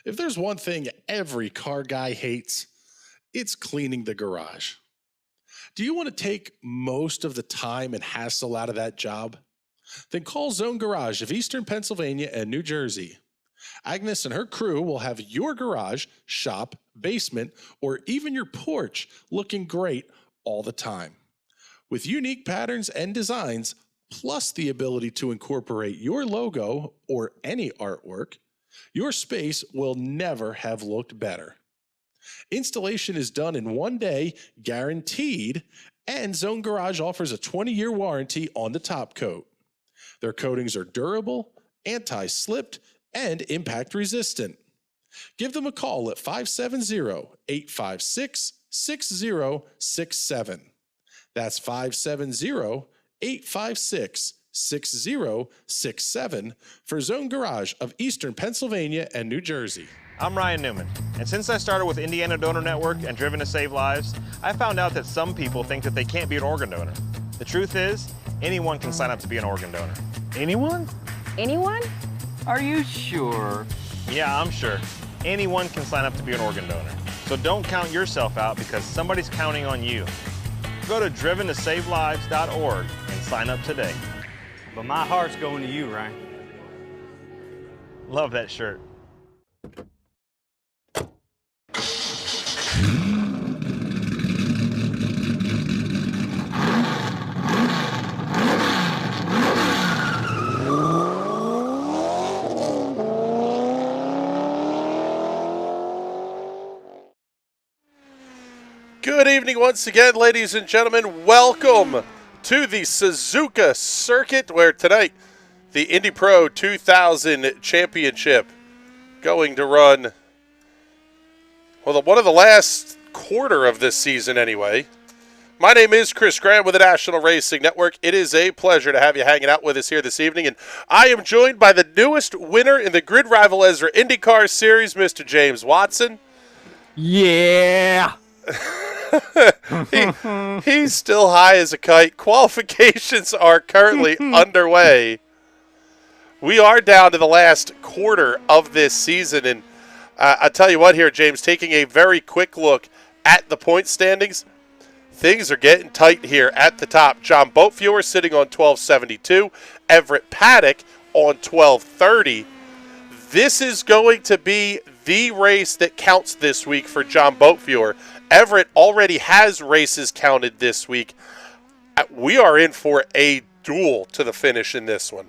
If there's one thing every car guy hates, it's cleaning the garage. Do you want to take most of the time and hassle out of that job? Then call Zone Garage of Eastern Pennsylvania and New Jersey. Agnes and her crew will have your garage, shop, basement, or even your porch looking great all the time. With unique patterns and designs, plus the ability to incorporate your logo or any artwork, your space will never have looked better. Installation is done in 1 day, guaranteed, and Zone Garage offers a 20-year warranty on the top coat. Their coatings are durable, anti-slipped, and impact resistant. Give them a call at 570-856-6067. That's 570-856-6067 for Zone Garage of Eastern Pennsylvania and New Jersey. I'm Ryan Newman, and since I started with Indiana Donor Network and Driven to Save Lives, I found out that some people think that they can't be an organ donor. The truth is, anyone can sign up to be an organ donor. Anyone? Anyone? Are you sure? Yeah, I'm sure. Anyone can sign up to be an organ donor. So don't count yourself out because somebody's counting on you. Go to driventosavelives.org and sign up today. But my heart's going to you, Ryan. Love that shirt. Good evening once again, ladies and gentlemen. Welcome to the Suzuka Circuit, where tonight the Indy Pro 2000 Championship going to run, well, one of the last quarter of this season anyway. My name is Chris Graham with the National Racing Network. It is a pleasure to have you hanging out with us here this evening, and I am joined by the newest winner in the Grid Rival Ezra IndyCar Series, Mr. James Watson. Yeah! He's still high as a kite. Qualifications are currently underway. We are down to the last quarter of this season, and I'll tell you what here, James, taking a very quick look at the point standings, things are getting tight here at the top. John Boatfewer sitting on 1272, Everett Paddock on 1230. This is going to be the race that counts this week for John Boatfewer. Everett already has races counted this week. We are in for a duel to the finish in this one.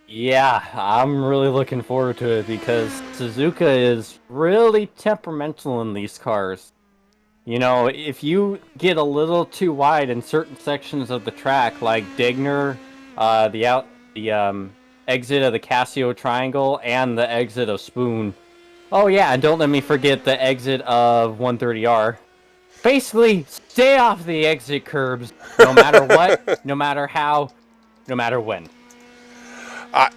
Yeah, I'm really looking forward to it because Suzuka is really temperamental in these cars. You know, if you get a little too wide in certain sections of the track, like Degner, the exit of the Casio Triangle, and the exit of Spoon. Oh yeah, and don't let me forget the exit of 130R. Basically, stay off the exit curbs, no matter what, no matter how, no matter when.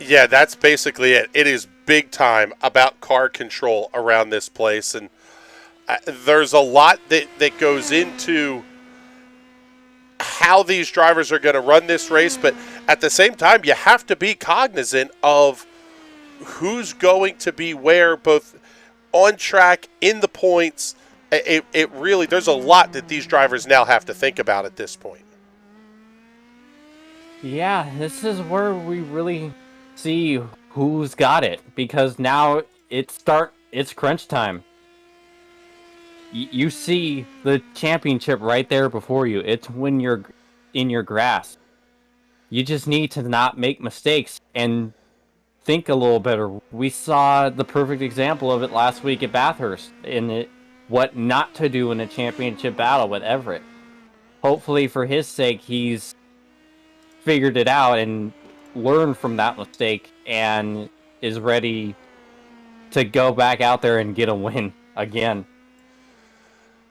Yeah, that's basically it. It is big time about car control around this place, and there's a lot that goes into how these drivers are going to run this race, but at the same time, you have to be cognizant of who's going to be where, both on track, in the points. It really, there's a lot that these drivers now have to think about at this point. Yeah, this is where we really see who's got it, because now it's crunch time. You see the championship right there before you. It's when you're in your grasp. You just need to not make mistakes and think a little better. We saw the perfect example of it last week at Bathurst in what not to do in a championship battle with Everett. Hopefully for his sake, he's figured it out and learned from that mistake and is ready to go back out there and get a win again.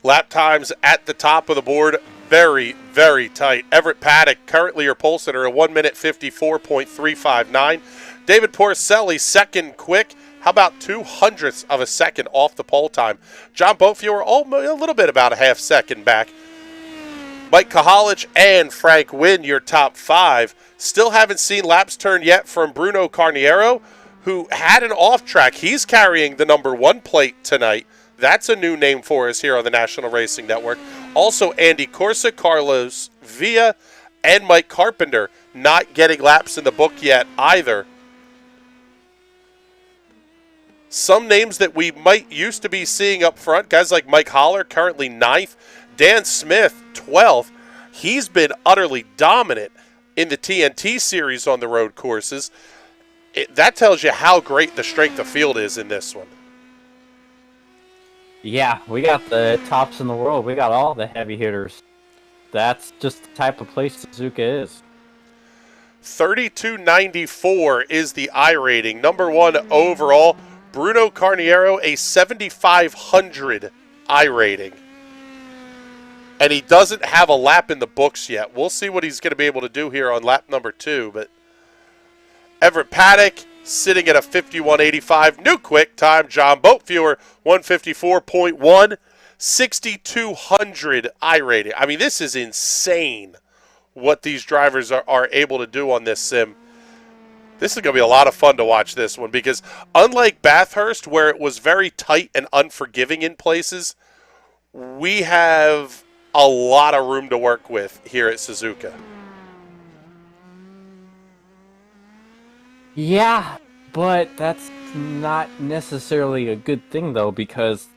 Lap times at the top of the board, very, very tight. Everett Paddock, currently your pole sitter, a 1 minute 54.359. David Porcelli, second quick. How about 0.02 of a second off the pole time? John Boatfewer, a little bit about a half second back. Mike Kahalich and Frank Wynn, your top five. Still haven't seen laps turned yet from Bruno Carniero, who had an off track. He's carrying the number 1 plate tonight. That's a new name for us here on the National Racing Network. Also, Andy Corsa, Carlos Villa, and Mike Carpenter not getting laps in the book yet either. Some names that we might used to be seeing up front, guys like Mike Holler, currently 9th. Dan Smith, 12th. He's been utterly dominant in the TNT series on the road courses. That tells you how great the strength of field is in this one. Yeah, we got the tops in the world. We got all the heavy hitters. That's just the type of place Suzuka is. 3294 is the I rating. Number 1 overall, Bruno Carniero, a 7,500 I rating. And he doesn't have a lap in the books yet. We'll see what he's going to be able to do here on lap number 2. But Everett Paddock sitting at a 51.85. New quick time, John Boatfewer, 154.1. 6,200 I rating. I mean, this is insane what these drivers are able to do on this sim. This is going to be a lot of fun to watch this one because unlike Bathurst, where it was very tight and unforgiving in places, we have a lot of room to work with here at Suzuka. Yeah, but that's not necessarily a good thing, though, because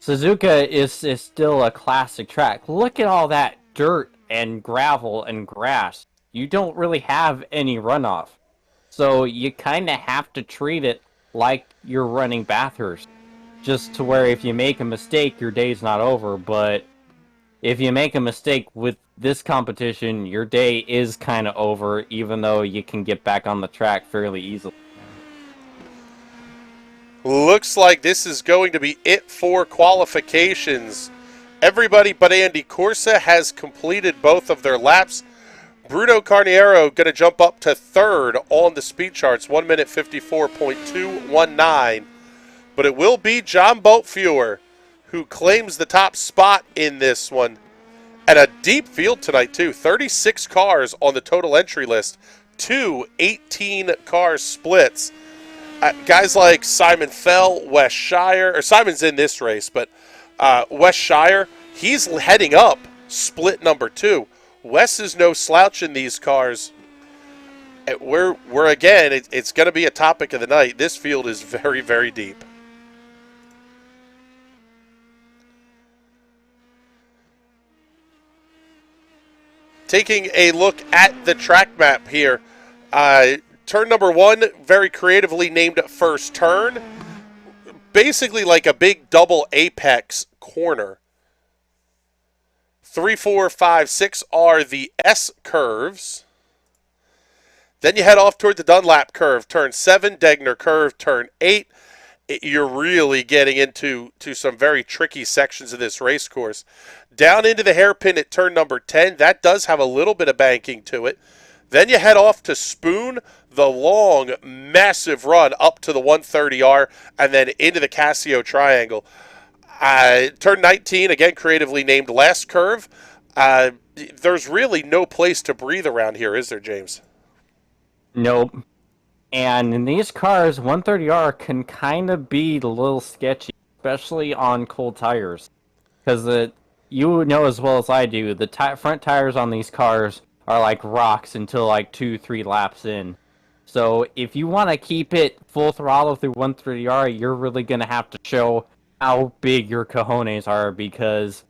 Suzuka is still a classic track. Look at all that dirt and gravel and grass. You don't really have any runoff. So you kind of have to treat it like you're running Bathurst. Just to where if you make a mistake, your day's not over. But if you make a mistake with this competition, your day is kind of over, even though you can get back on the track fairly easily. Looks like this is going to be it for qualifications. Everybody but Andy Corsa has completed both of their laps. Bruno Carniero going to jump up to 3rd on the speed charts, 1 minute 54.219. But it will be John Boatfewer who claims the top spot in this one. And a deep field tonight, too. 36 cars on the total entry list. 2 18-car splits. Guys like Simon Fell, Wes Shire, or Simon's in this race, but Wes Shire, he's heading up split number 2. Wes is no slouch in these cars. We're again, it's going to be a topic of the night. This field is very, very deep. Taking a look at the track map here. Turn number 1, very creatively named first turn. Basically like a big double apex corner. 3, 4, 5, 6 are the S curves. Then you head off toward the Dunlap curve. Turn 7, Degner curve. Turn 8. You're really getting into some very tricky sections of this race course. Down into the hairpin at turn number 10. That does have a little bit of banking to it. Then you head off to Spoon, the long, massive run up to the 130R, and then into the Casio Triangle. Turn 19, again creatively named last curve. There's really no place to breathe around here, is there, James? Nope. And in these cars, 130R can kind of be a little sketchy, especially on cold tires. Because you know as well as I do, the front tires on these cars are like rocks until like 2-3 laps in. So if you want to keep it full throttle through 130R, you're really going to have to show how big your cojones are, because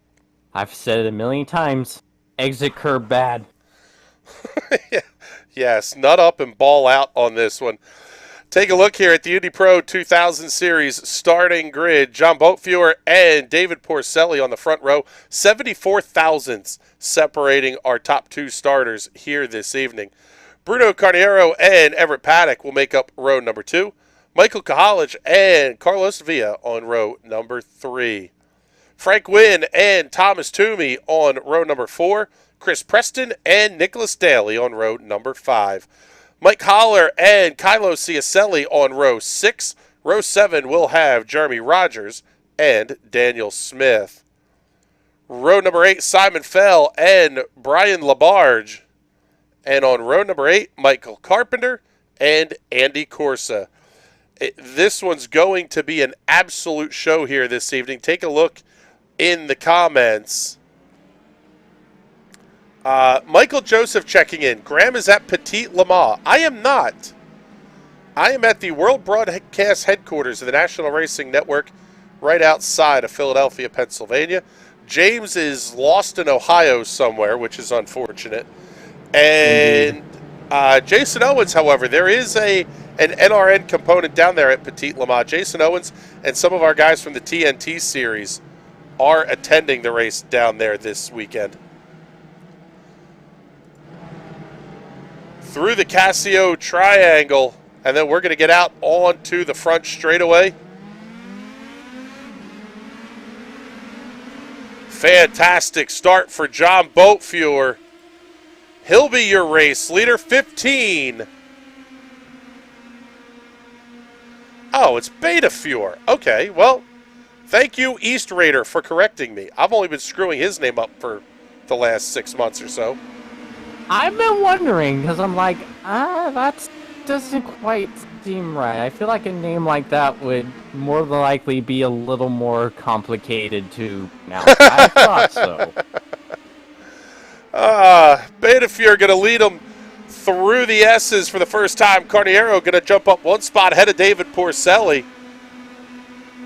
I've said it a million times, exit curb bad. Yes, nut up and ball out on this one. Take a look here at the Indy Pro 2000 Series starting grid. John Boatfewer and David Porcelli on the front row. 74 thousandths separating our top 2 starters here this evening. Bruno Carniero and Everett Paddock will make up row number 2. Michael Kahalich and Carlos Villa on row number 3. Frank Wynn and Thomas Toomey on row number 4. Chris Preston and Nicholas Daly on row number 5. Mike Holler and Kylo Ciacelli on row 6. Row 7 will have Jeremy Rogers and Daniel Smith. Row number 8, Simon Fell and Brian Labarge. And on row number 8, Michael Carpenter and Andy Corsa. This one's going to be an absolute show here this evening. Take a look in the comments. Michael Joseph checking in. Graham is at Petit Le Mans. I am not. I am at the World Broadcast headquarters of the National Racing Network right outside of Philadelphia, Pennsylvania. James is lost in Ohio somewhere, which is unfortunate. And Jason Owens, however, there is an NRN component down there at Petit Le Mans. Jason Owens and some of our guys from the TNT series are attending the race down there this weekend. Through the Casio triangle, and then we're going to get out onto the front straightaway. Fantastic start for John Boatfuhr. He'll be your race leader, 15. Oh, it's Betafuhr. Okay, well, thank you, East Raider, for correcting me. I've only been screwing his name up for the last 6 months or so. I've been wondering, because I'm like, that doesn't quite seem right. I feel like a name like that would more than likely be a little more complicated to pronounce. I thought so. Betafuhr going to lead him through the S's for the first time. Carniero going to jump up one spot ahead of David Porcelli.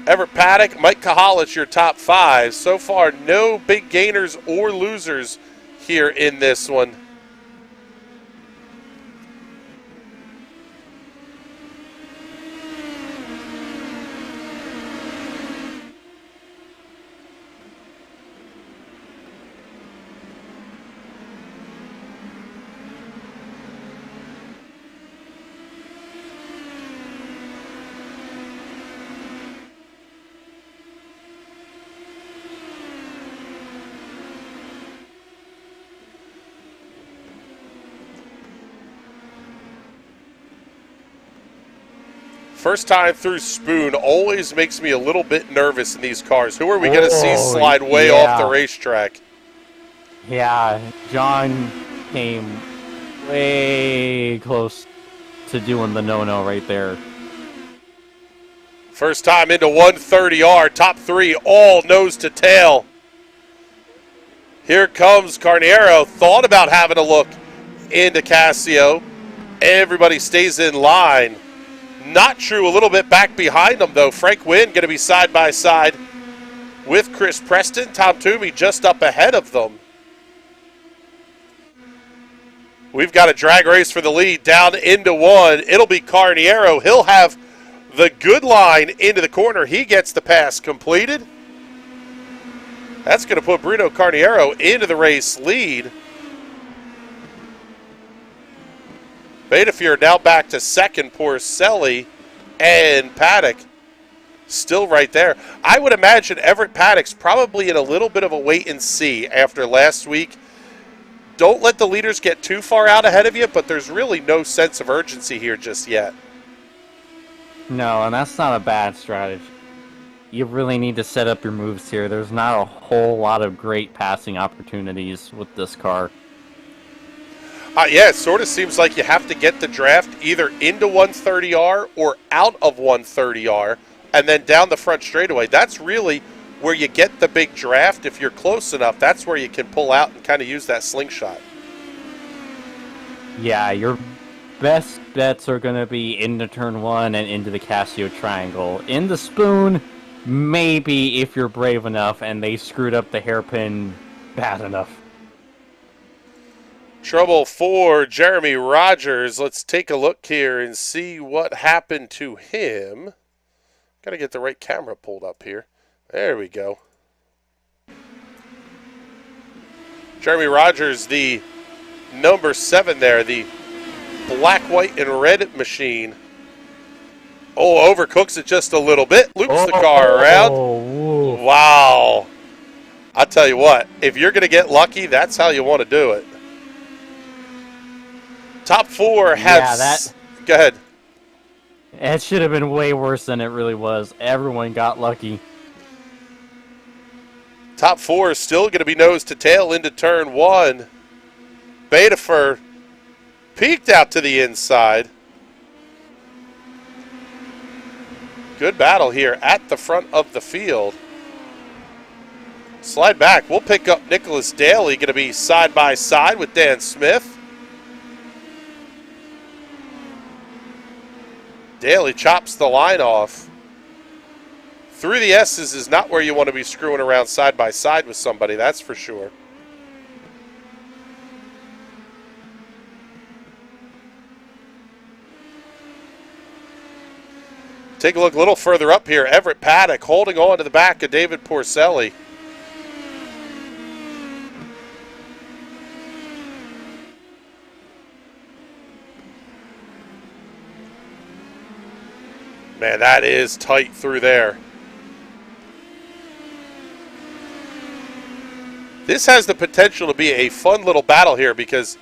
Everett Paddock, Mike Kahalich, your top five. So far, no big gainers or losers here in this one. First time through Spoon always makes me a little bit nervous in these cars. Who are we going to see slide way off the racetrack? Yeah, John came way close to doing the no-no right there. First time into 130R, top three, all nose to tail. Here comes Carniero. Thought about having a look into Casio. Everybody stays in line. Not true, a little bit back behind them, though. Frank Wynn going to be side by side with Chris Preston. Tom Toomey just up ahead of them. We've got a drag race for the lead down into one. It'll be Carniero. He'll have the good line into the corner. He gets the pass completed. That's going to put Bruno Carniero into the race lead. Betafuhr now back to second. Porcelli and Paddock still right there. I would imagine Everett Paddock's probably in a little bit of a wait and see after last week. Don't let the leaders get too far out ahead of you, but there's really no sense of urgency here just yet. No, and that's not a bad strategy. You really need to set up your moves here. There's not a whole lot of great passing opportunities with this car. Yeah, it sort of seems like you have to get the draft either into 130R or out of 130R and then down the front straightaway. That's really where you get the big draft. If you're close enough, that's where you can pull out and kind of use that slingshot. Yeah, your best bets are going to be into turn one and into the Casio triangle. In the Spoon, maybe if you're brave enough and they screwed up the hairpin bad enough. Trouble for Jeremy Rogers. Let's take a look here and see what happened to him. Got to get the right camera pulled up here. There we go. Jeremy Rogers, the number 7 there, the black, white, and red machine. Oh, overcooks it just a little bit. Loops the car around. Wow. I'll tell you what, if you're going to get lucky, that's how you want to do it. Top 4 has... Go ahead. It should have been way worse than it really was. Everyone got lucky. Top 4 is still going to be nose to tail into turn 1. Betafuhr peeked out to the inside. Good battle here at the front of the field. Slide back. We'll pick up Nicholas Daly, going to be side by side with Dan Smith. Daly chops the line off. Through the S's is not where you want to be screwing around side by side with somebody, that's for sure. Take a look a little further up here. Everett Paddock holding on to the back of David Porcelli. Man, that is tight through there. This has the potential to be a fun little battle here because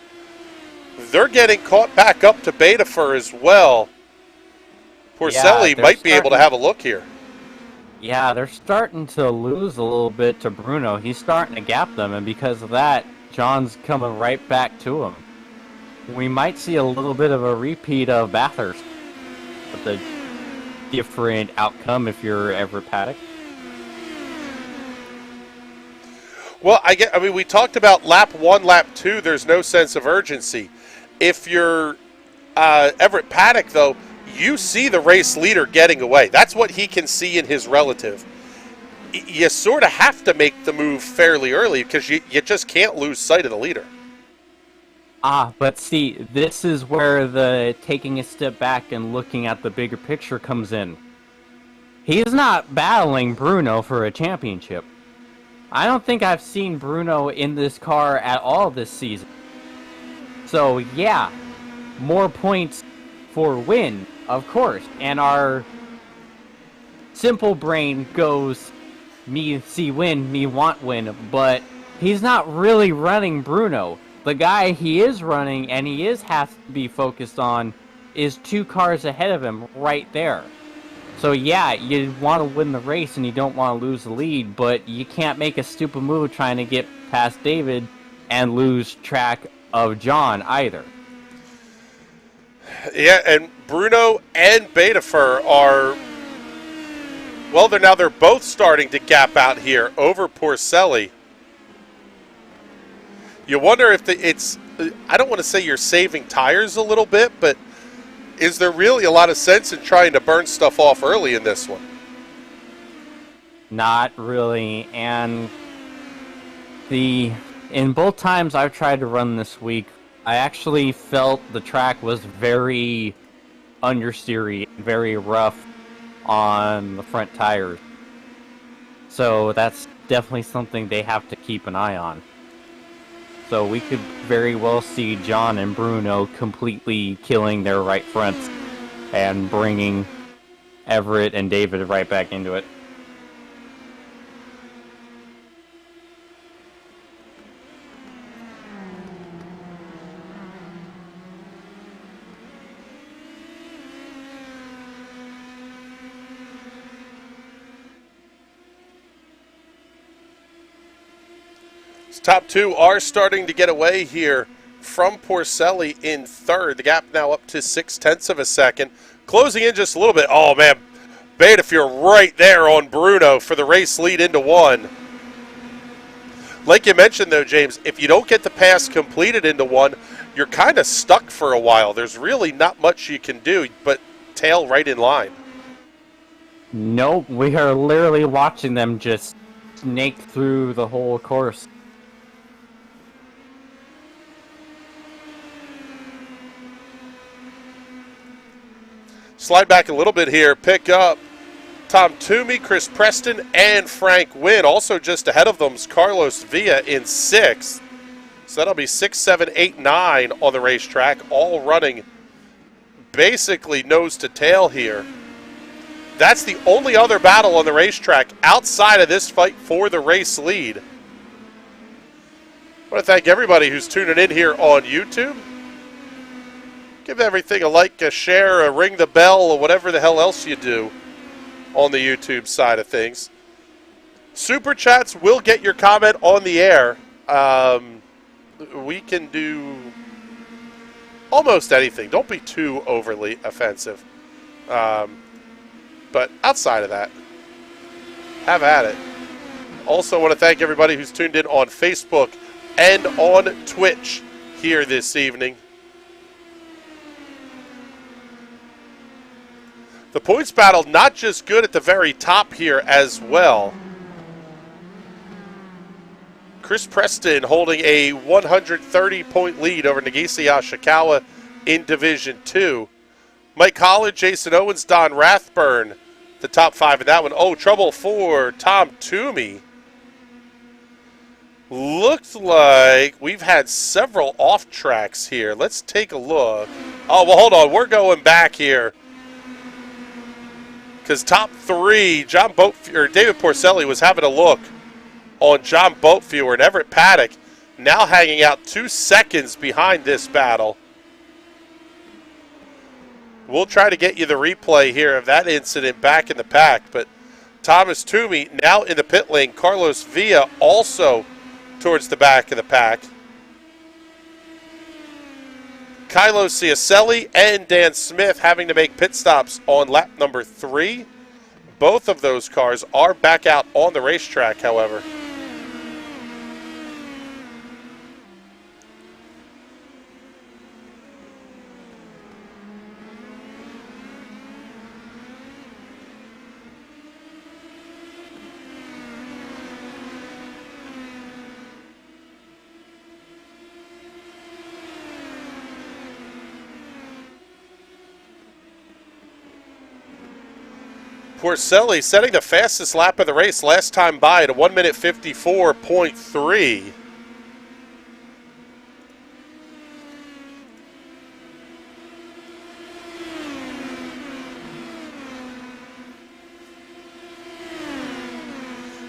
they're getting caught back up to Betafur as well. Porcelli might be able to have a look here. Yeah, they're starting to lose a little bit to Bruno. He's starting to gap them, and because of that, John's coming right back to him. We might see a little bit of a repeat of Bathurst, but the different outcome if you're Everett Paddock. Well, I mean, we talked about lap 1, lap 2, there's no sense of urgency. If you're Everett Paddock, though, you see the race leader getting away. That's what he can see in his relative. You sort of have to make the move fairly early because you just can't lose sight of the leader. But see, this is where the taking a step back and looking at the bigger picture comes in. He's not battling Bruno for a championship. I don't think I've seen Bruno in this car at all this season. So, yeah, more points for win, of course. And our simple brain goes, me see win, me want win. But he's not really running Bruno. The guy he is running and he has to be focused on is 2 cars ahead of him right there. So yeah, you want to win the race and you don't want to lose the lead, but you can't make a stupid move trying to get past David and lose track of John either. Yeah, and Bruno and Betafur are, well, they're both starting to gap out here over Porcelli. You wonder if it's, I don't want to say you're saving tires a little bit, but is there really a lot of sense in trying to burn stuff off early in this one? Not really, and in both times I've tried to run this week, I actually felt the track was very understeery, very rough on the front tires. So that's definitely something they have to keep an eye on. So we could very well see John and Bruno completely killing their right fronts and bringing Everett and David right back into it. Top 2 are starting to get away here from Porcelli in third. The gap now up to 0.6 of a second. Closing in just a little bit. Oh, man. Betafur right there on Bruno for the race lead into 1. Like you mentioned, though, James, if you don't get the pass completed into 1, you're kind of stuck for a while. There's really not much you can do but tail right in line. Nope, we are literally watching them just snake through the whole course. Slide back a little bit here. Pick up Tom Toomey, Chris Preston, and Frank Wynn. Also just ahead of them is Carlos Villa in 6th. So that'll be 6, 7, 8, 9 on the racetrack, all running basically nose to tail here. That's the only other battle on the racetrack outside of this fight for the race lead. I want to thank everybody who's tuning in here on YouTube. Give everything a like, a share, a ring the bell, or whatever the hell else you do on the YouTube side of things. Super Chats will get your comment on the air. We can do almost anything. Don't be too overly offensive. But outside of that, have at it. Also want to thank everybody who's tuned in on Facebook and on Twitch here this evening. The points battle not just good at the very top here as well. Chris Preston holding a 130-point lead over Nagisa Yoshikawa in Division 2. Mike Collins, Jason Owens, Don Rathburn, the top 5 in that one. Oh, trouble for Tom Toomey. Looks like we've had several off tracks here. Let's take a look. Oh, well, hold on. We're going back here. Because top 3, David Porcelli was having a look on John Boatfield and Everett Paddock, now hanging out 2 seconds behind this battle. We'll try to get you the replay here of that incident back in the pack. But Thomas Toomey now in the pit lane. Carlos Villa also towards the back of the pack. Kylo Ciacelli and Dan Smith having to make pit stops on lap number 3. Both of those cars are back out on the racetrack, however. Porcelli setting the fastest lap of the race last time by at a 1 minute 54.3.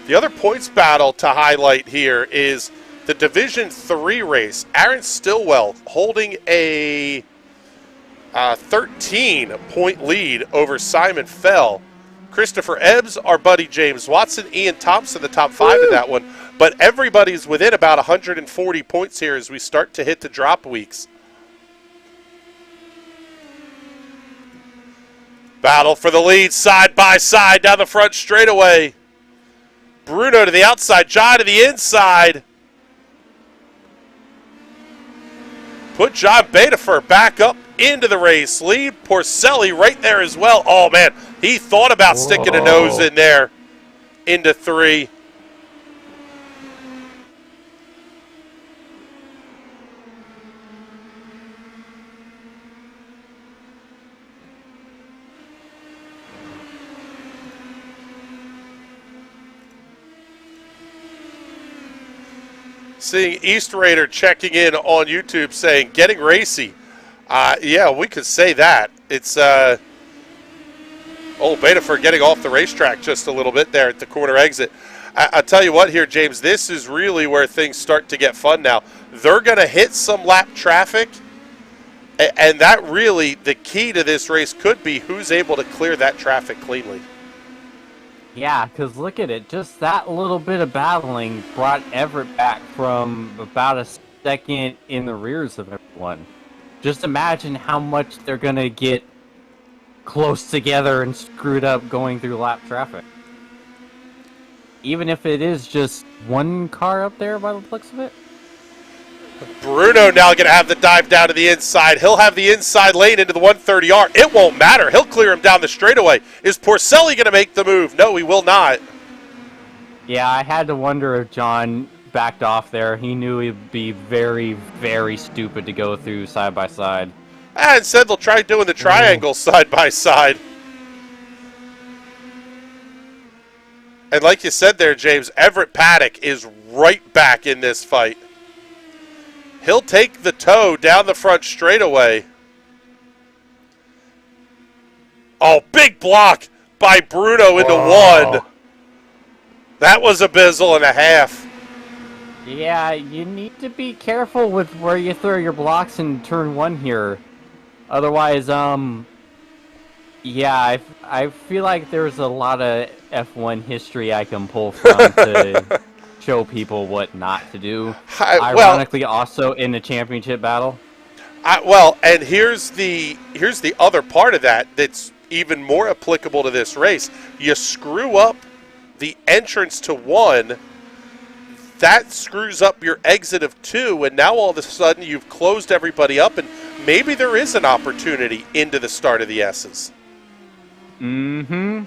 The other points battle to highlight here is the Division 3 race. Aaron Stillwell holding a 13-point lead over Simon Fell. Christopher Ebbs, our buddy James Watson, Ian Thompson, the top 5 in that one. But everybody's within about 140 points here as we start to hit the drop weeks. Battle for the lead, side by side down the front straightaway. Bruno to the outside, John to the inside. Put John Betafer back up into the race. Lead Porcelli right there as well. Oh, man, he thought about sticking a nose in there into 3. Seeing East Raider checking in on YouTube saying, getting racy. Yeah, we could say that. It's Betafer getting off the racetrack just a little bit there at the corner exit. I'll tell you what here, James, this is really where things start to get fun now. They're going to hit some lap traffic, and that really, the key to this race could be who's able to clear that traffic cleanly. Yeah, because look at it. Just that little bit of battling brought Everett back from about a second in the rears of everyone. Just imagine how much they're going to get close together and screwed up going through lap traffic. Even if it is just one car up there by the looks of it. Bruno now going to have the dive down to the inside. He'll have the inside lane into the 130R. It won't matter. He'll clear him down the straightaway. Is Porcelli going to make the move? No, he will not. Yeah, I had to wonder if John backed off there. He knew he'd be very, very stupid to go through side by side. And said they'll try doing the triangle side by side. And like you said there, James, Everett Paddock is right back in this fight. He'll take the toe down the front straightaway. Oh, big block by Bruno into 1. That was a bizzle and a half. Yeah, you need to be careful with where you throw your blocks in turn 1 here. Otherwise, yeah, I feel like there's a lot of F1 history I can pull from to show people what not to do. Ironically, also in the championship battle. And here's the other part of that that's even more applicable to this race. You screw up the entrance to 1, that screws up your exit of 2, and now all of a sudden you've closed everybody up, and maybe there is an opportunity into the start of the S's. Mm-hmm.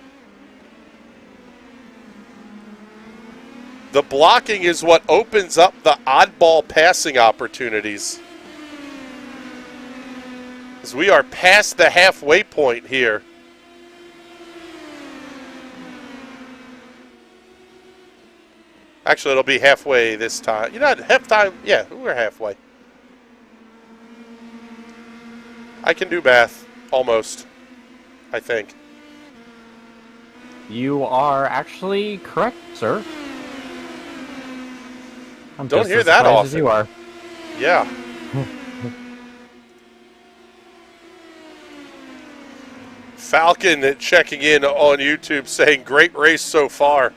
The blocking is what opens up the oddball passing opportunities. As we are past the halfway point here. Actually, it'll be halfway this time. You know, half time, yeah, we're halfway. I can do math, almost, I think. You are actually correct, sir. I'm Don't just hear as that surprised often. as you are. Yeah. Falcon checking in on YouTube saying, great race so far.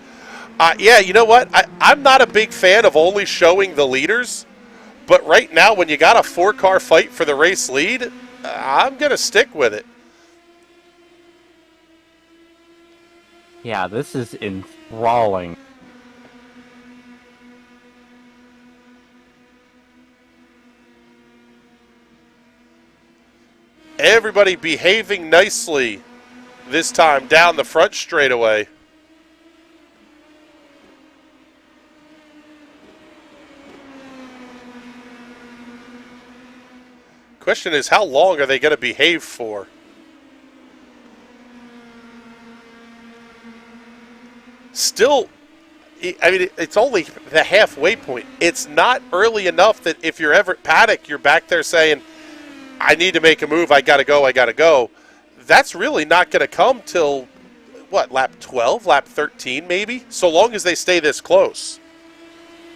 Yeah, you know what? I'm not a big fan of only showing the leaders, but right now when you got a 4-car fight for the race lead, I'm going to stick with it. Yeah, this is enthralling. Everybody behaving nicely this time down the front straightaway. Question is, how long are they going to behave for? Still, I mean, it's only the halfway point. It's not early enough that if you're Everett Paddock, you're back there saying, I need to make a move, I got to go, I got to go. That's really not going to come till, what, lap 12, lap 13 maybe? So long as they stay this close.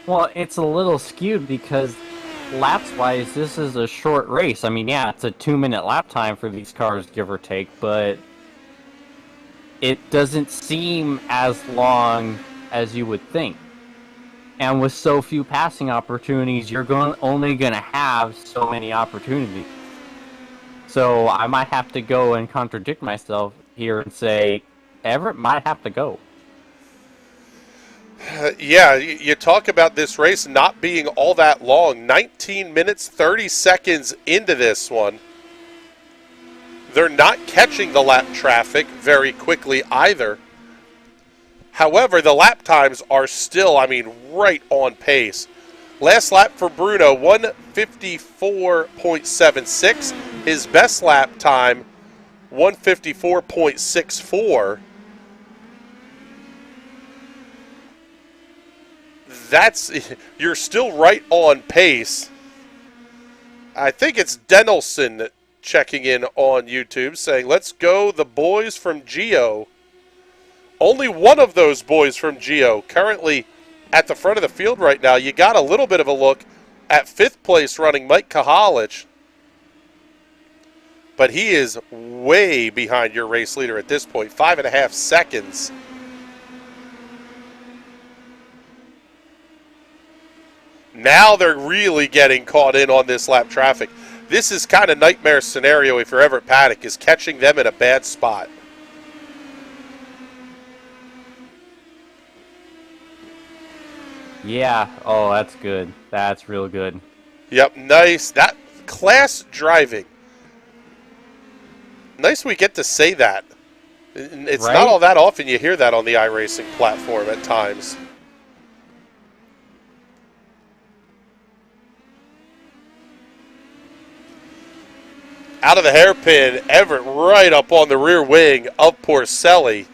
Well, it's a little skewed because laps-wise, this is a short race. I mean, yeah, it's a 2-minute lap time for these cars, give or take, but it doesn't seem as long as you would think. And with so few passing opportunities, you're only going to have so many opportunities. So I might have to go and contradict myself here and say, Everett might have to go. Yeah, you talk about this race not being all that long. 19 minutes, 30 seconds into this one. They're not catching the lap traffic very quickly either. However, the lap times are still, I mean, right on pace. Last lap for Bruno, 154.76. His best lap time, 154.64. You're still right on pace. I think it's Denelson checking in on YouTube saying, let's go the boys from Geo. Only one of those boys from Geo currently at the front of the field right now. You got a little bit of a look at 5th place running Mike Kahalich. But he is way behind your race leader at this point, 5.5 seconds. Now they're really getting caught in on this lap traffic. This is kind of nightmare scenario if you're Everett Paddock, is catching them in a bad spot. Yeah, oh, that's good. That's real good. Yep, nice. That class driving. Nice we get to say that. It's Right? not all that often you hear that on the iRacing platform at times. Out of the hairpin, Everett right up on the rear wing of Porcelli.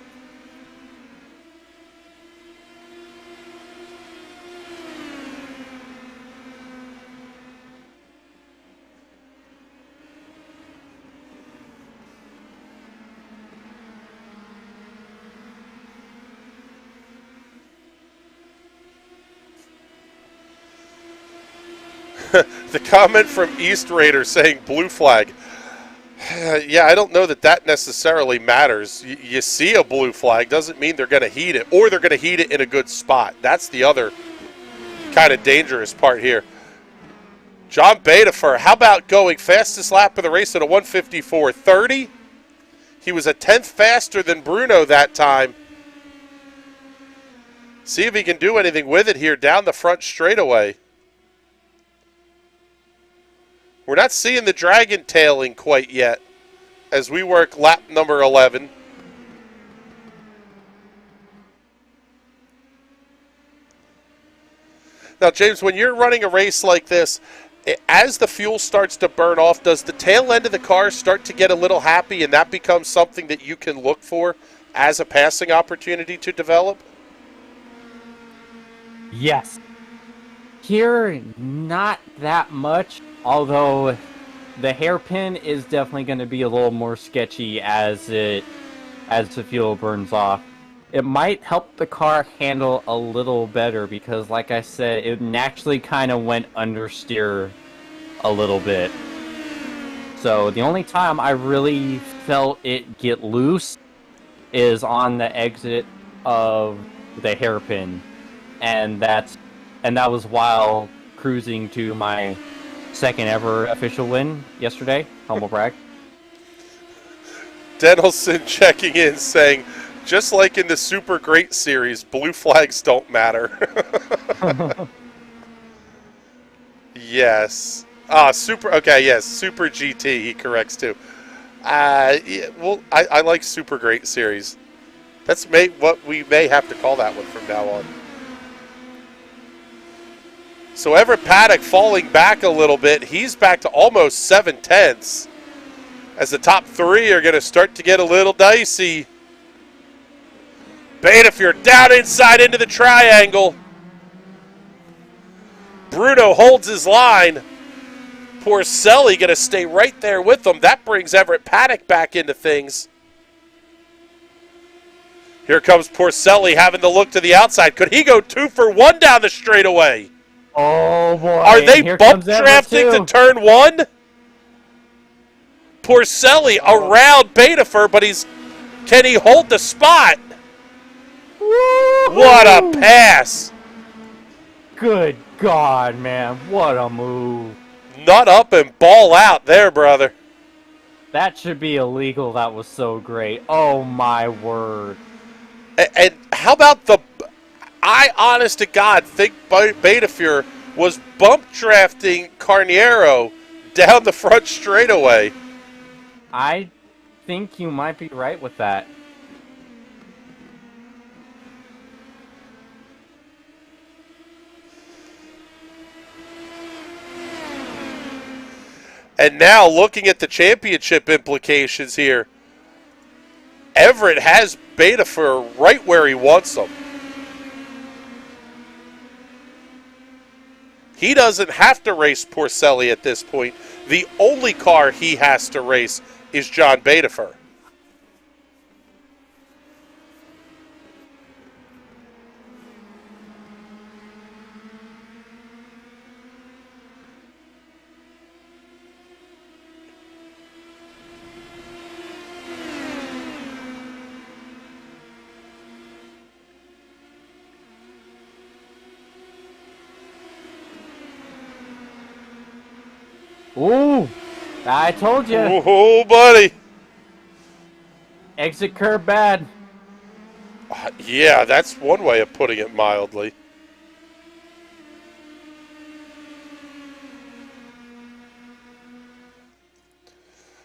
The comment from East Raider saying blue flag. Yeah, I don't know that necessarily matters. You see a blue flag doesn't mean they're going to heat it, or they're going to heat it in a good spot. That's the other kind of dangerous part here. John Betafer, how about going fastest lap of the race at a 154.30? He was a tenth faster than Bruno that time. See if he can do anything with it here down the front straightaway. We're not seeing the dragon tailing quite yet as we work lap number 11. Now, James, when you're running a race like this, as the fuel starts to burn off, does the tail end of the car start to get a little happy and that becomes something that you can look for as a passing opportunity to develop? Yes. Here, not that much, although the hairpin is definitely going to be a little more sketchy as the fuel burns off. It might help the car handle a little better because, like I said, it naturally kind of went understeer a little bit. So the only time I really felt it get loose is on the exit of the hairpin, and that was while cruising to my second ever official win yesterday. Humble brag. Denelson checking in saying, just like in the Super Great Series, blue flags don't matter. Yes. Okay, yes, Super GT, he corrects too. Yeah, well, I like Super Great Series. That's what we may have to call that one from now on. So Everett Paddock falling back a little bit. He's back to almost 7/10 as the top three are going to start to get a little dicey. Betafiore down inside into the triangle. Bruno holds his line. Porcelli going to stay right there with them. That brings Everett Paddock back into things. Here comes Porcelli having to look to the outside. Could he go 2 for 1 down the straightaway? Oh, boy. Are they bump drafting to turn 1? Porcelli around Betafiore, but can he hold the spot? Woo-hoo! What a pass. Good God, man. What a move. Nut up and ball out there, brother. That should be illegal. That was so great. Oh, my word. And how about I, honest to God, think Betafiore was bump drafting Carniero down the front straightaway. I think you might be right with that. And now, looking at the championship implications here, Everett has Betafiore right where he wants him. He doesn't have to race Porcelli at this point. The only car he has to race is John Betafiore. Ooh, I told you. Oh, buddy. Exit curve bad. Yeah, that's one way of putting it mildly.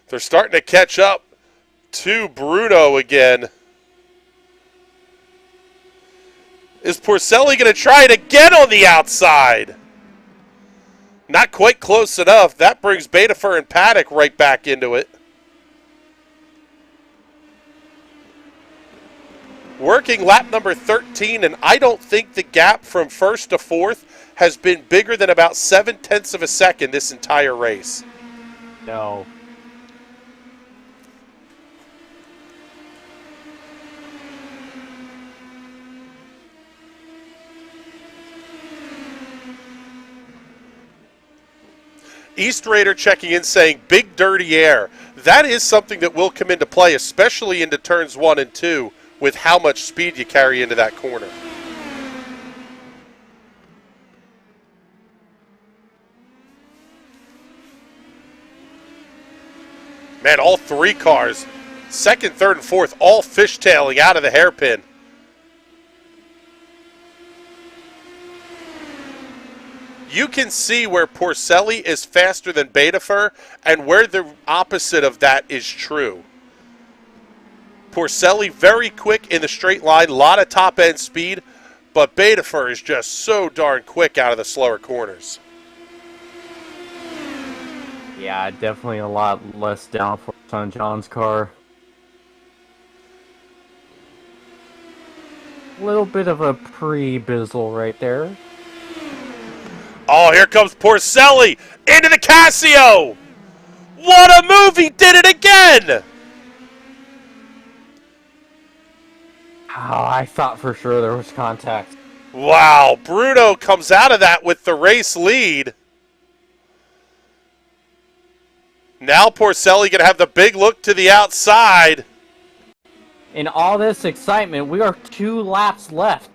They're starting to catch up to Bruno again. Is Porcelli going to try it again on the outside? Not quite close enough. That brings Betafiore and Paddock right back into it. Working lap number 13, and I don't think the gap from first to fourth has been bigger than about 7/10 of a second this entire race. No. East Raider checking in saying big dirty air. That is something that will come into play, especially into turns 1 and 2, with how much speed you carry into that corner. Man, all three cars Second, third, and fourth all fishtailing out of the hairpin. You can see where Porcelli is faster than Betafur and where the opposite of that is true. Porcelli very quick in the straight line, a lot of top-end speed, but Betafur is just so darn quick out of the slower corners. Yeah, definitely a lot less downforce on John's car. A little bit of a pre-bizzle right there. Oh, here comes Porcelli into the Casio. What a move! He did it again! Oh, I thought for sure there was contact. Wow, Bruno comes out of that with the race lead. Now Porcelli going to have the big look to the outside. In all this excitement, we are 2 laps left.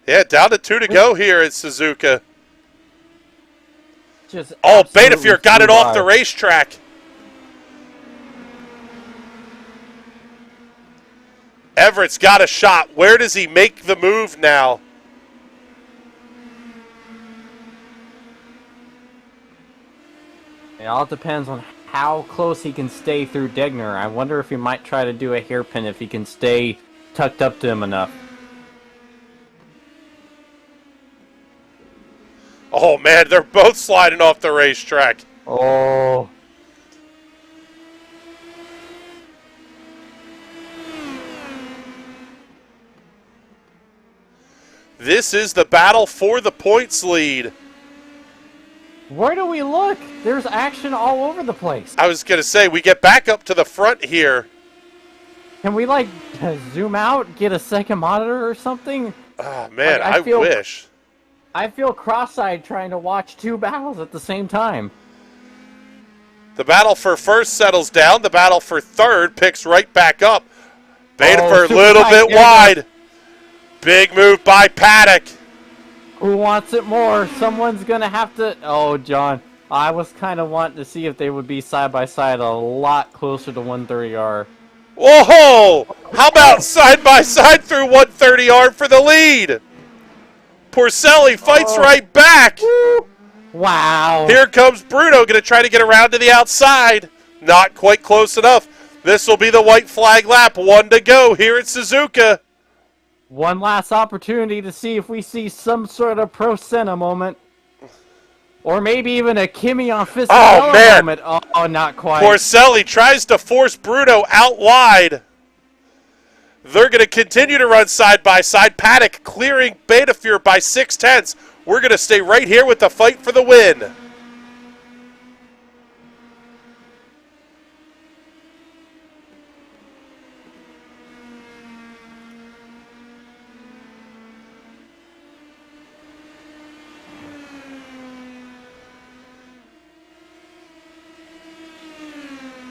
Yeah, down to 2 to go here at Suzuka. Just Oh, absolutely Betafur got it flew off the by. racetrack. Everett's got a shot. Where does he make the move now? It all depends on how close he can stay through Degner. I wonder if he might try to do a hairpin if he can stay tucked up to him enough. Oh, man, they're both sliding off the racetrack. Oh. This is the battle for the points lead. Where do we look? There's action all over the place. I was going to say, we get back up to the front here. Can we, like, zoom out, get a second monitor or something? Oh, man, Like, I wish. I feel cross-eyed trying to watch 2 battles at the same time. The battle for first settles down. The battle for third picks right back up. Betafur a super little tight. bit There wide. Big move by Paddock. Who wants it more? Someone's gonna have to... Oh, John. I was kind of wanting to see if they would be side-by-side a lot closer to 130R. Whoa! How about side-by-side through 130R for the lead? Porcelli fights right back. Wow. Here comes Bruno, going to try to get around to the outside. Not quite close enough. This will be the white flag lap. 1 to go here at Suzuka. One last opportunity to see if we see some sort of Pro Senna moment. Or maybe even a Kimi on Fisichella man. moment. Oh, not quite. Porcelli tries to force Bruno out wide. They're going to continue to run side by side. Paddock clearing Betafur by 0.6. We're going to stay right here with the fight for the win.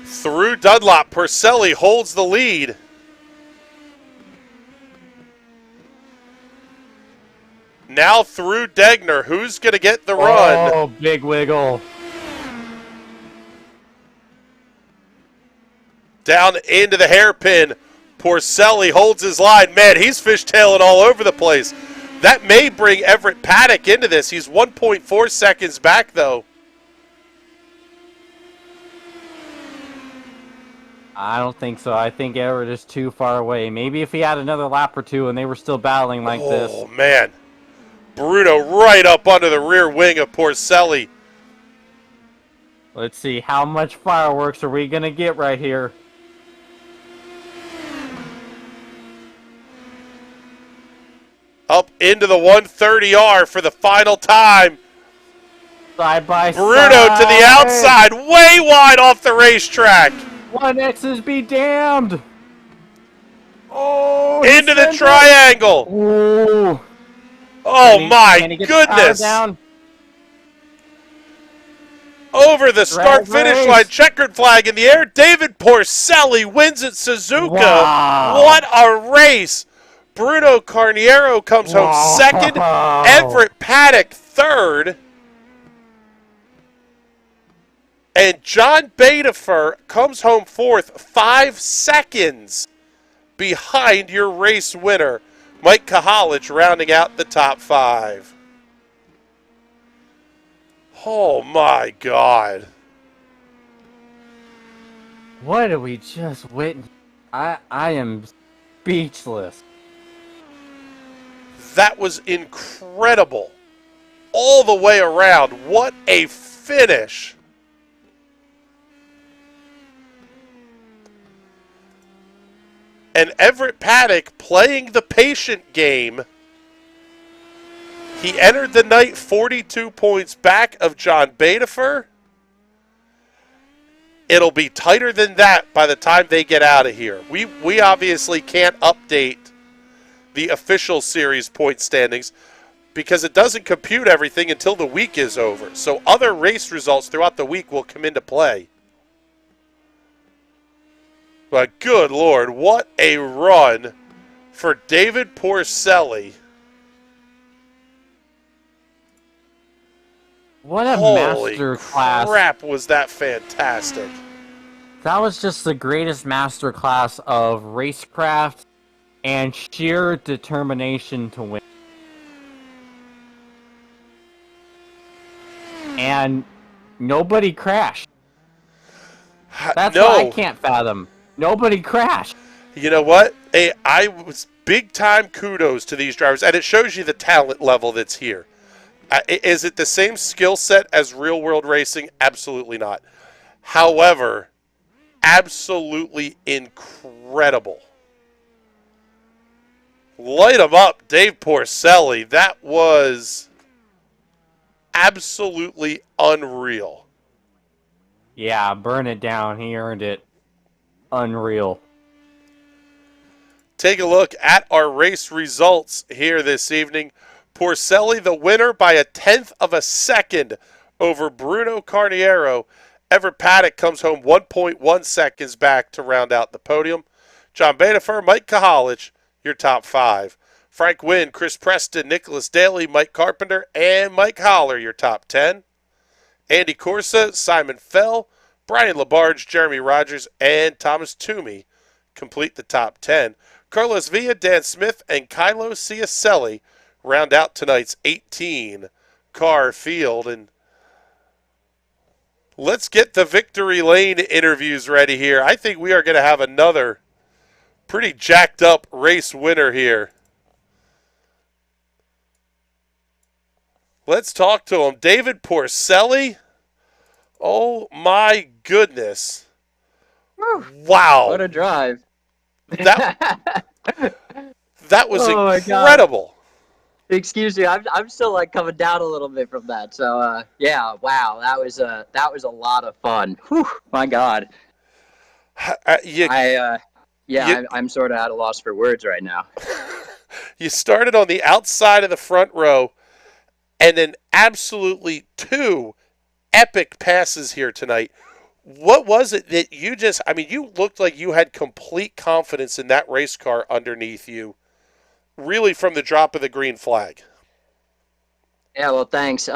Through Dunlop, Porcelli holds the lead. Now through Degner. Who's going to get the run? Oh, big wiggle. Down into the hairpin. Porcelli holds his line. Man, he's fishtailing all over the place. That may bring Everett Paddock into this. He's 1.4 seconds back, though. I don't think so. I think Everett is too far away. Maybe if he had another lap or two and they were still battling like this. Oh, man. Bruno right up under the rear wing of Porcelli. Let's see, how much fireworks are we going to get right here? Up into the 130R for the final time. Side by Bruno side. to the outside, way wide off the racetrack. 1X's be damned. Oh, Into the triangle. Ooh. Oh, Can my he get the power goodness. down? Over the start-finish race. line, checkered flag in the air. David Porcelli wins at Suzuka. Wow. What a race. Bruno Carniero comes home second. Everett Paddock third. And John Bedifer comes home fourth, 5 seconds behind your race winner, Mike Kahalich, rounding out the top 5. Oh my God. What did we just witness? I am speechless. That was incredible. All the way around. What a finish. And Everett Paddock playing the patient game. He entered the night 42 points back of John Bedifer. It'll be tighter than that by the time they get out of here. We obviously can't update the official series point standings because it doesn't compute everything until the week is over. So other race results throughout the week will come into play. But good Lord, what a run for David Porcelli. What a Holy master class. crap, was that fantastic. That was just the greatest master class of racecraft and sheer determination to win. And nobody crashed. That's what I can't fathom. Nobody crashed. You know what? I was big time kudos to these drivers, and it shows you the talent level that's here. Is it the same skill set as real world racing? Absolutely not. However, absolutely incredible. Light them up, Dave Porcelli. That was absolutely unreal. Yeah, burn it down. He earned it. Unreal. Take a look at our race results here this evening. Porcelli, the winner by a 1/10 of a second over Bruno Carniero. Everett Paddock comes home 1.1 seconds back to round out the podium. John Bedifer, Mike Kahalich, your top 5. Frank Wynn, Chris Preston, Nicholas Daly, Mike Carpenter, and Mike Holler, your top 10. Andy Corsa, Simon Fell, Brian Labarge, Jeremy Rogers, and Thomas Toomey complete the top 10. Carlos Villa, Dan Smith, and Kylo Ciacelli round out tonight's 18-car field. And let's get the Victory Lane interviews ready here. I think we are going to have another pretty jacked up race winner here. Let's talk to him. David Porcelli. Oh my goodness. Whew. Wow. What a drive. That was Oh my incredible. God. Excuse me, I'm still like coming down a little bit from that. So yeah, wow, that was a lot of fun. Whew, my God. I'm sort of at a loss for words right now. You started on the outside of the front row, and then absolutely 2 epic passes here tonight. What was it that you you looked like you had complete confidence in that race car underneath you, really from the drop of the green flag. Yeah, well, thanks.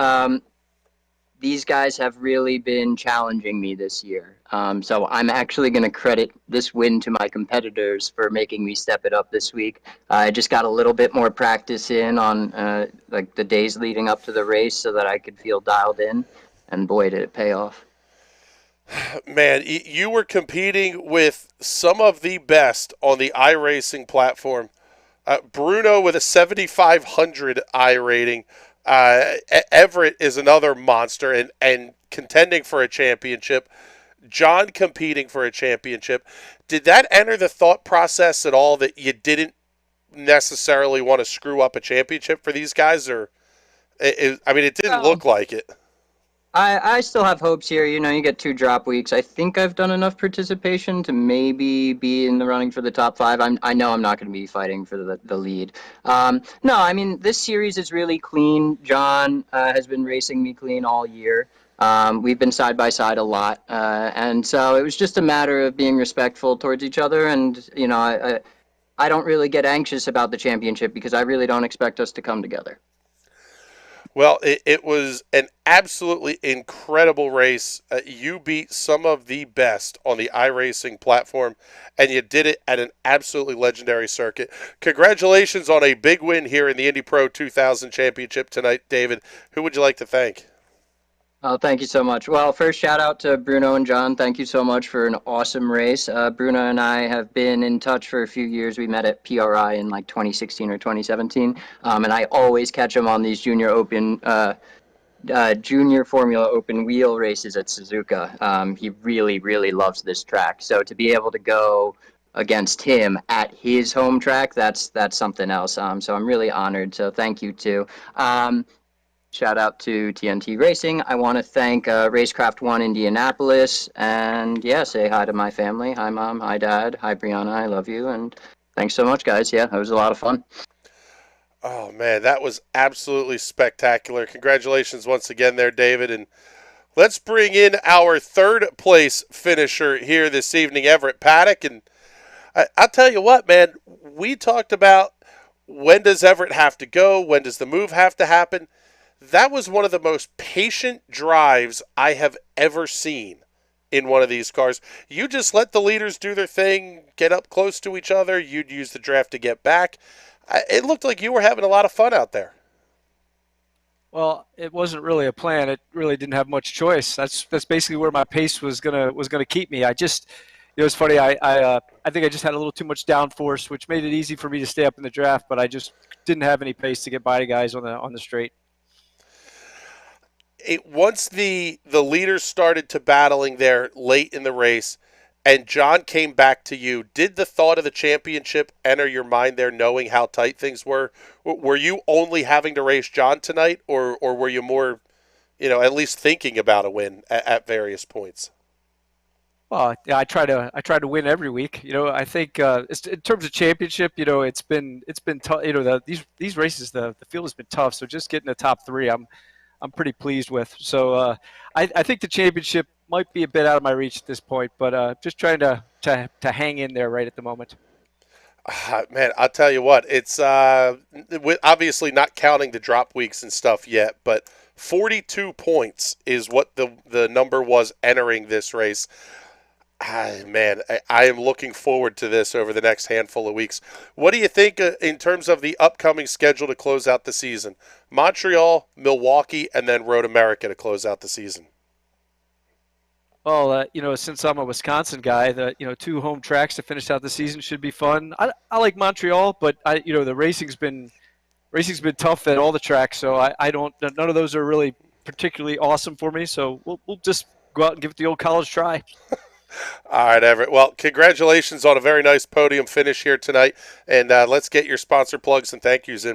These guys have really been challenging me this year. So I'm actually going to credit this win to my competitors for making me step it up this week. I just got a little bit more practice in on like the days leading up to the race so that I could feel dialed in. And boy, did it pay off. Man, you were competing with some of the best on the iRacing platform. Bruno with a 7,500 I rating. Everett is another monster and contending for a championship. John competing for a championship. Did that enter the thought process at all that you didn't necessarily want to screw up a championship for these guys? Or, it didn't look like it. I still have hopes here. You know, you get 2 drop weeks. I think I've done enough participation to maybe be in the running for the top 5. I know I'm not going to be fighting for the lead. No, I mean, this series is really clean. John has been racing me clean all year. We've been side by side a lot. And so it was just a matter of being respectful towards each other. And, you know, I don't really get anxious about the championship because I really don't expect us to come together. Well, it was an absolutely incredible race. You beat some of the best on the iRacing platform, and you did it at an absolutely legendary circuit. Congratulations on a big win here in the Indy Pro 2000 Championship tonight, David. Who would you like to thank? Oh, thank you so much. Well, first shout out to Bruno and John. Thank you so much for an awesome race. Bruno and I have been in touch for a few years. We met at PRI in like 2016 or 2017, and I always catch him on these junior Formula Open wheel races at Suzuka. He really, really loves this track. So to be able to go against him at his home track, that's something else. So I'm really honored. So thank you too. Shout out to TNT Racing. I want to thank Racecraft One Indianapolis, and yeah, say hi to my family. Hi, Mom. Hi, Dad. Hi, Brianna. I love you, and thanks so much, guys. Yeah, it was a lot of fun. Oh, man, that was absolutely spectacular. Congratulations once again there, David. And let's bring in our third place finisher here this evening, Everett Paddock. And I'll tell you what, man, we talked about when does Everett have to go? When does the move have to happen? That was one of the most patient drives I have ever seen in one of these cars. You just let the leaders do their thing, get up close to each other. You'd use the draft to get back. It looked like you were having a lot of fun out there. Well, it wasn't really a plan. It really didn't have much choice. That's basically where my pace was gonna keep me. It was funny. I think I just had a little too much downforce, which made it easy for me to stay up in the draft. But I just didn't have any pace to get by the guys on the straight. Once the leaders started to battling there late in the race, and John came back to you, did the thought of the championship enter your mind there, knowing how tight things were? Were you only having to race John tonight, or were you more, at least thinking about a win at various points? Well, yeah, I try to win every week. I think in terms of championship, it's been tough. These races, the field has been tough. So just getting the top three, I'm pretty pleased with. So I think the championship might be a bit out of my reach at this point, but just trying to hang in there right at the moment. Man, I'll tell you what, it's obviously not counting the drop weeks and stuff yet, but 42 points is what the number was entering this race. Man, I am looking forward to this over the next handful of weeks. What do you think in terms of the upcoming schedule to close out the season? Montreal, Milwaukee, and then Road America to close out the season. Well, since I'm a Wisconsin guy, the two home tracks to finish out the season should be fun. I like Montreal, but the racing's been tough at all the tracks, so I don't. None of those are really particularly awesome for me. So we'll just go out and give it the old college try. All right, Everett. Well, congratulations on a very nice podium finish here tonight, and let's get your sponsor plugs and thank yous in.